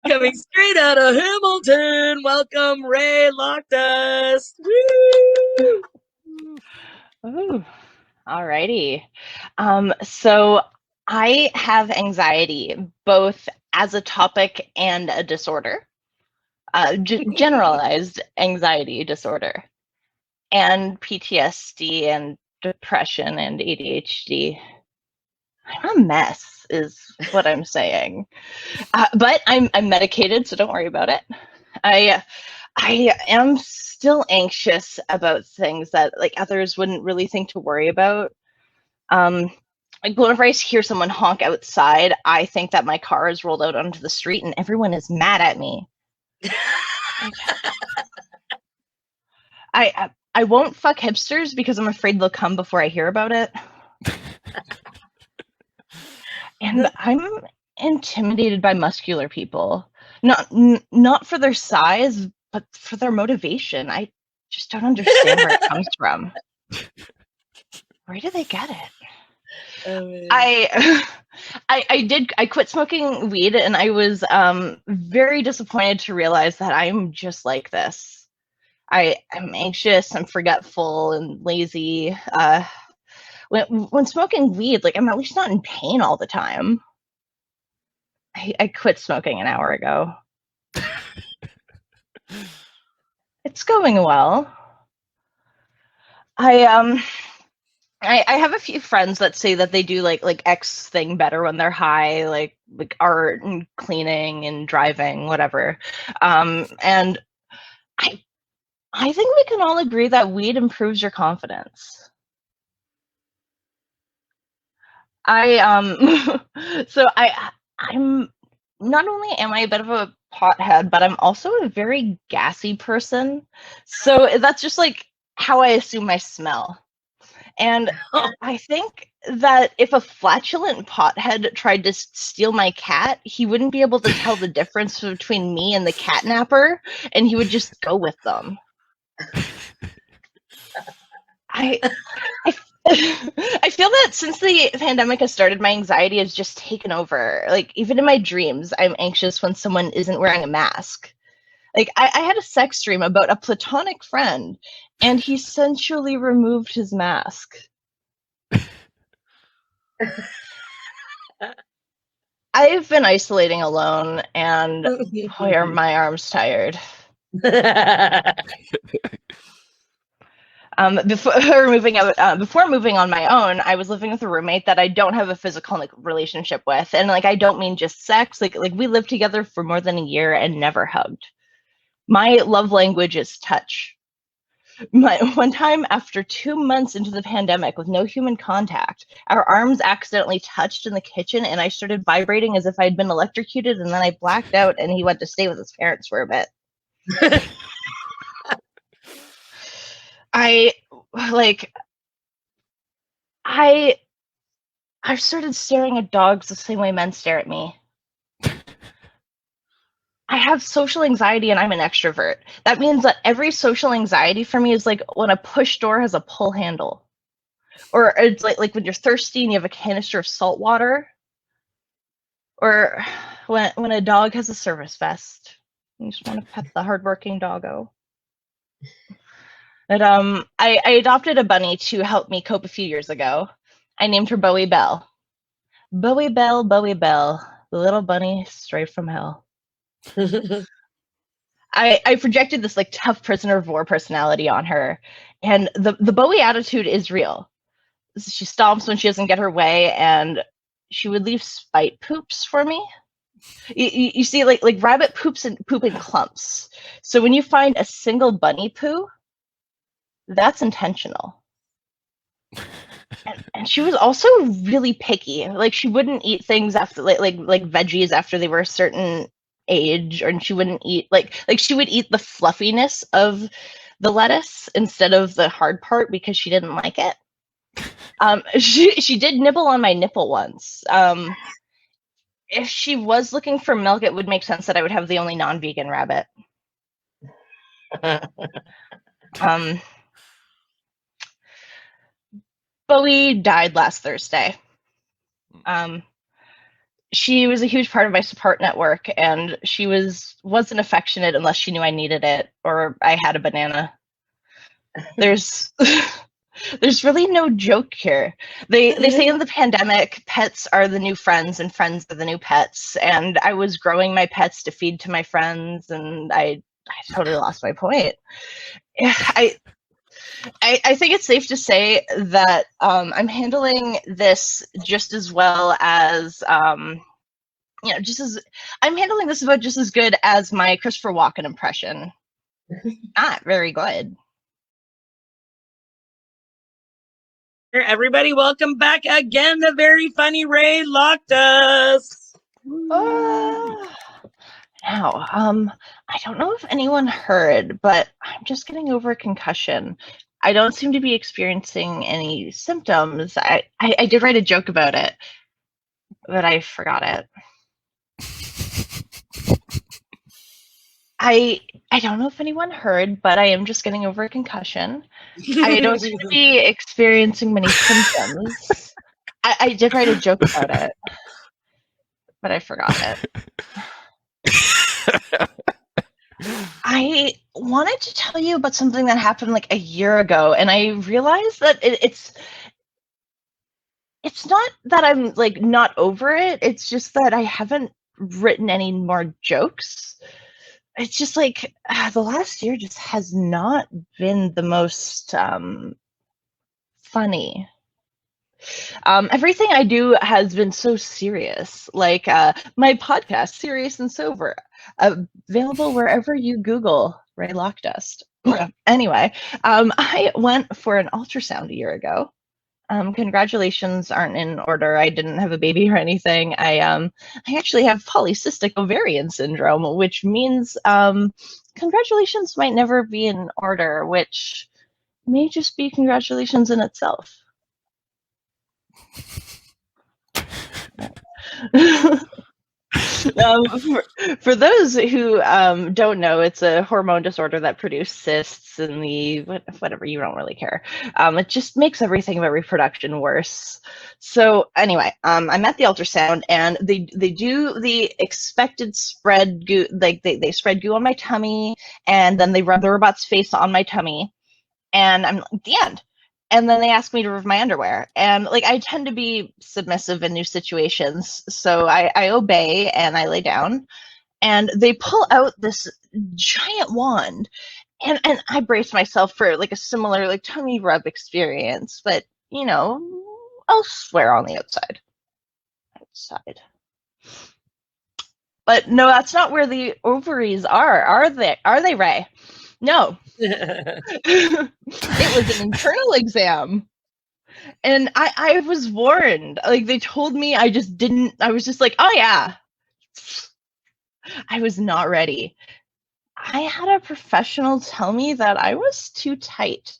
Coming straight out of Hamilton, welcome Rae Lockdust. Ooh, alrighty. So I have anxiety both as a topic and a disorder, generalized anxiety disorder, and PTSD and depression and ADHD. I'm a mess, is what I'm saying. But I'm medicated, so don't worry about it. I I am still anxious about things that like others wouldn't really think to worry about. Um, like whenever I hear someone honk outside, I think that my car has rolled out onto the street and everyone is mad at me. Like, I won't fuck hipsters because I'm afraid they'll come before I hear about it. And I'm intimidated by muscular people. Not for their size, but for their motivation. I just don't understand where it comes from. Where do they get it? I I quit smoking weed and I was very disappointed to realize that I'm just like this. I'm anxious, I'm forgetful and lazy. When smoking weed, like I'm at least not in pain all the time. I quit smoking an hour ago. It's going well. I um I have a few friends that say that they do like X thing better when they're high, like art and cleaning and driving, whatever. And I I think we can all agree that weed improves your confidence. I so I'm not only am I a bit of a pothead, but I'm also a very gassy person. So that's just like how I assume I smell. And I think that if a flatulent pothead tried to steal my cat, he wouldn't be able to tell the difference between me and the catnapper, and he would just go with them. I, I, I feel that since the pandemic has started, my anxiety has just taken over. Like even in my dreams, I'm anxious when someone isn't wearing a mask. Like I had a sex dream about a platonic friend, and he sensually removed his mask. I've been isolating alone, and boy, are my arms tired. Before moving on my own, I was living with a roommate that I don't have a physical like relationship with, and like I don't mean just sex. Like we lived together for more than a year and never hugged. My love language is touch. One time, after 2 months into the pandemic with no human contact, our arms accidentally touched in the kitchen, and I started vibrating as if I had been electrocuted, and then I blacked out, and he went to stay with his parents for a bit. I like I I've started staring at dogs the same way men stare at me. I have social anxiety and I'm an extrovert. That means that every social anxiety for me is like when a push door has a pull handle. Or it's like when you're thirsty and you have a canister of salt water. Or when a dog has a service vest. You just want to pet the hardworking doggo. But I adopted a bunny to help me cope a few years ago. I named her Bowie Bell. Bowie Bell, the little bunny straight from hell. I projected this like tough prisoner of war personality on her, and the Bowie attitude is real. She stomps when she doesn't get her way, and she would leave spite poops for me. You see, like rabbit poops and poop in clumps. So when you find a single bunny poo, that's intentional. And she was also really picky. Like she wouldn't eat things after like veggies after they were a certain age, or she wouldn't eat like she would eat the fluffiness of the lettuce instead of the hard part because she didn't like it. She did nibble on my nipple once. If she was looking for milk, it would make sense that I would have the only non-vegan rabbit. Um, Bowie died last Thursday. Um, she was a huge part of my support network, and she wasn't affectionate unless she knew I needed it or I had a banana. There's there's really no joke here. They say in the pandemic, pets are the new friends and friends are the new pets. And I was growing my pets to feed to my friends, and I totally lost my point. I think it's safe to say that I'm handling this just as well as just as I'm handling this about just as good as my Christopher Walken impression. Not very good. Everybody, welcome back again, the very funny Rae Lockdust. Now, I don't know if anyone heard, but I'm just getting over a concussion. I don't seem to be experiencing any symptoms. I did write a joke about it, but I forgot it. I don't know if anyone heard, but I am just getting over a concussion. I don't seem to be experiencing many symptoms. I did write a joke about it, but I forgot it. I wanted to tell you about something that happened like a year ago, and I realized that it's not that I'm like not over it. It's just that I haven't written any more jokes. It's just like the last year just has not been the most funny. Everything I do has been so serious, like my podcast, Serious and Sober, available wherever you Google Rae Lockdust. Anyway, I went for an ultrasound a year ago. Congratulations aren't in order. I didn't have a baby or anything. I actually have polycystic ovarian syndrome, which means congratulations might never be in order, which may just be congratulations in itself. For those who don't know, it's a hormone disorder that produces cysts in the whatever, you don't really care. It just makes everything about reproduction worse. So anyway, I'm at the ultrasound, and they do the expected spread goo, like they spread goo on my tummy, and then they rub the robot's face on my tummy, and I'm at the end. And then they ask me to remove my underwear. And like I tend to be submissive in new situations. So I obey and I lay down. And they pull out this giant wand. And I brace myself for like a similar like tummy rub experience, but you know, elsewhere on the outside. But no, that's not where the ovaries are they? Are they, Rae? No. It was an internal exam. And I was warned. Like they told me, I just didn't. I was just like, oh yeah. I was not ready. I had a professional tell me that I was too tight.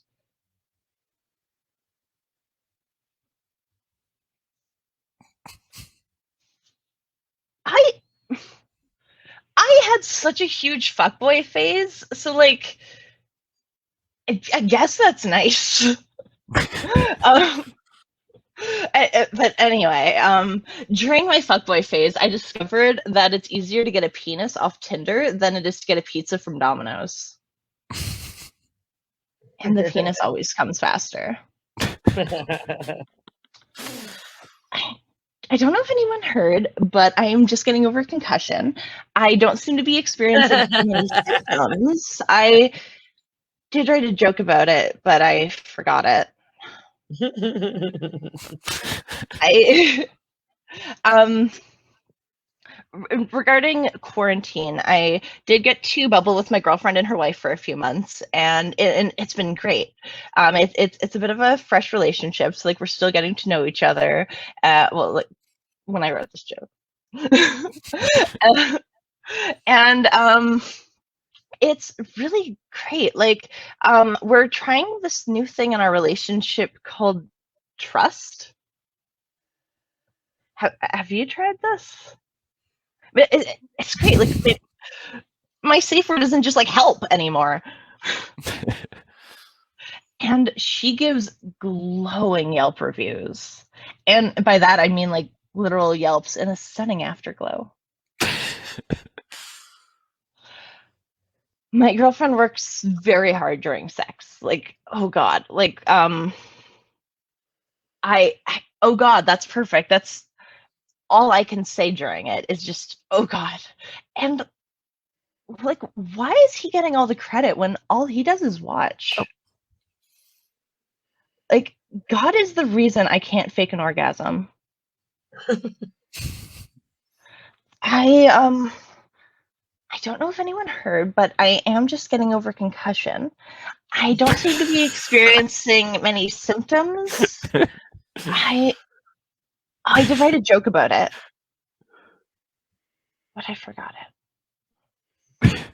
I had such a huge fuckboy phase, so like I guess that's nice. But anyway, during my fuckboy phase, I discovered that it's easier to get a penis off Tinder than it is to get a pizza from Domino's. And the penis always comes faster. I don't know if anyone heard, but I am just getting over a concussion. I don't seem to be experiencing any symptoms. I did write a joke about it, but I forgot it. Regarding quarantine, I did get to bubble with my girlfriend and her wife for a few months, and it's been great. It's a bit of a fresh relationship, so like we're still getting to know each other. Well, like when I wrote this joke, and it's really great. Like we're trying this new thing in our relationship called trust. Have you tried this? But it's great. Like my safe word isn't just like help anymore. And she gives glowing Yelp reviews. And by that I mean like literal yelps in a stunning afterglow. My girlfriend works very hard during sex. Like, oh God. Like, oh God, that's perfect. That's all I can say during it is just, oh God. And like, why is he getting all the credit when all he does is watch? Like, God is the reason I can't fake an orgasm. I don't know if anyone heard, but I am just getting over concussion. I don't seem to be experiencing many symptoms. I did write a joke about it, but I forgot it.